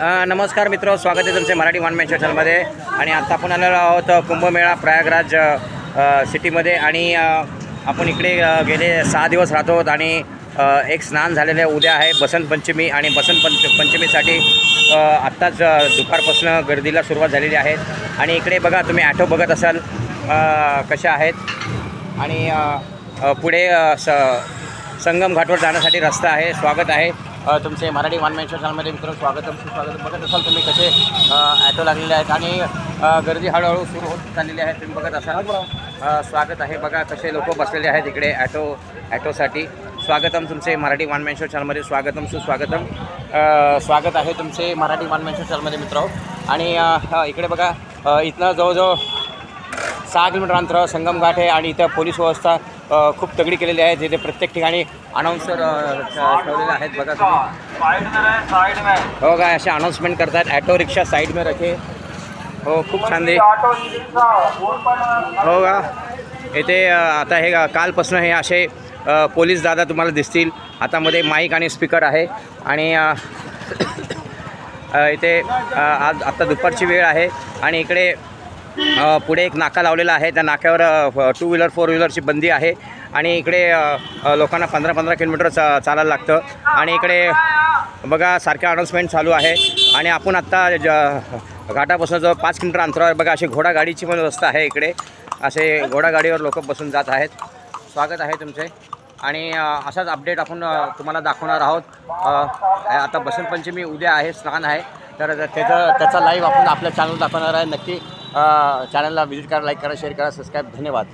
नमस्कार मित्र, स्वागत आहे तुमचे मराठी वन मॅन चॅनलमध्ये। आणि आता आपण आलेलो आहोत कुंभमेळा प्रयागराज सिटीमध्ये। आणि आपण इकडे गेले 6 दिवस राहतो आणि एक स्नान झालेले उद्या आहे बसंत पंचमी। आणि बसंत पंचमीसाठी आत्ताच दुपारपासून गर्दीला सुरुवात झालेली आहे। आणि इकडे बघा, तुम्ही ॲटो बघत असाल कशा आहेत। आणि पुढे संगम घाटवर जाण्यासाठी रस्ता आहे। स्वागत आहे तुमचे मराठी वन मॅन चॅनलमध्ये मित्र, स्वागतम सुस्वागतम। बघत असाल तुम्ही कसे ॲटो लागलेले आहेत आणि गर्दी हळूहळू सुरू होत चाललेली आहे, तुम्ही बघत असाल। स्वागत आहे, बघा कसे लोक बसलेले आहेत इकडे ॲटोसाठी। स्वागतम तुमचे मराठी वन मॅन चॅनलमध्ये, स्वागतम सुस्वागतम। स्वागत आहे तुमचे मराठी वन मॅन चॅनलमध्ये मित्र। आणि इकडे बघा, इथनं जवळजवळ 6 किलोमीटर अंतरावर संगम घाट आहे आणि इथं पोलीस व्यवस्था खूप तगडी केलेली आहे। तिथे प्रत्येक ठिकाणी अनाऊन्सर ठेवलेले आहेत, बघा तुम्ही। हो का, असे अनाऊन्समेंट करतात, ॲटो रिक्षा साईड में रखे। हो, खूप छान दे। हो का, इथे आता हे कालपासून हे असे पोलीस दादा तुम्हाला दिसतील, हातामध्ये माईक आणि स्पीकर आहे। आणि इथे आज आता दुपारची वेळ आहे आणि इकडे पुढे एक नाका लावलेला आहे। त्या नाक्यावर 2 व्हीलर 4 व्हीलरची बंदी आहे। आणि इकडे लोकांना 15-15 किलोमीटर चालायला लागतं। आणि इकडे बघा सारख्या अनाऊन्समेंट चालू आहे। आणि आपण आत्ता घाटापासून जवळ 5 किलोमीटर अंतरावर बघा अशी घोडागाडीची पण व्यवस्था आहे इकडे। असे घोडागाडीवर लोक बसून जात आहेत। स्वागत आहे तुमचे। आणि असाच अपडेट आपण तुम्हाला दाखवणार आहोत। आता बसंत पंचमी उद्या आहे, स्नान आहे, तर त्याचा लाईव्ह आपण आपल्या चॅनल दाखवणार आहे। नक्की चॅनलला व्हिजिट करा, लाईक करा, शेअर करा, सबस्क्राईब। धन्यवाद।